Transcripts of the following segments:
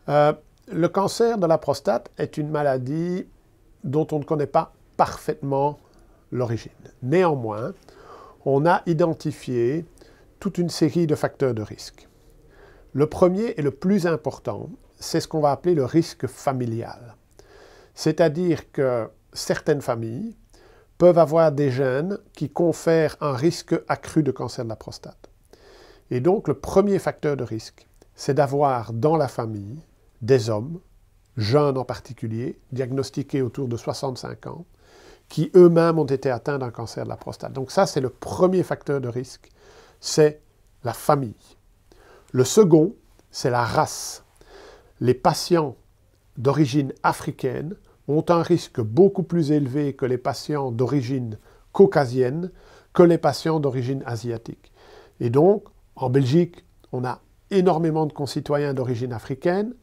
Euh, le cancer de la prostate est une maladie dont on ne connaît pas parfaitement l'origine. Néanmoins, on a identifié toute une série de facteurs de risque. Le premier et le plus important, c'est ce qu'on va appeler le risque familial. C'est-à-dire que certaines familles peuvent avoir des gènes qui confèrent un risque accru de cancer de la prostate. Et donc, le premier facteur de risque, c'est d'avoir dans la famille des hommes, jeunes en particulier, diagnostiqués autour de 65 ans, qui eux-mêmes ont été atteints d'un cancer de la prostate. Donc ça, c'est le premier facteur de risque, c'est la famille. Le second, c'est la race. Les patients d'origine africaine ont un risque beaucoup plus élevé que les patients d'origine caucasienne, que les patients d'origine asiatique. Et donc, en Belgique, on a énormément de concitoyens d'origine africaine,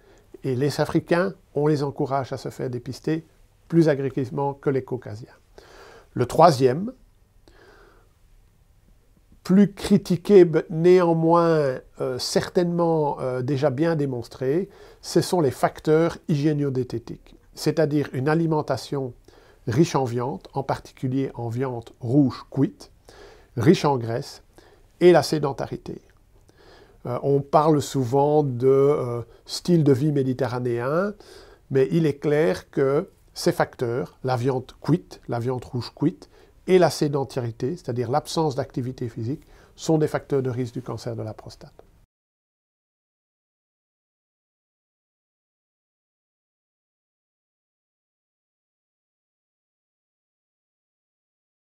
et les Africains, on les encourage à se faire dépister plus agressivement que les Caucasiens. Le troisième, plus critiqué, néanmoins certainement déjà bien démontré, ce sont les facteurs hygiéno-diététiques, c'est-à-dire une alimentation riche en viande, en particulier en viande rouge cuite, riche en graisse, et la sédentarité. On parle souvent de style de vie méditerranéen, mais il est clair que ces facteurs, la viande cuite, la viande rouge cuite, et la sédentarité, c'est-à-dire l'absence d'activité physique, sont des facteurs de risque du cancer de la prostate.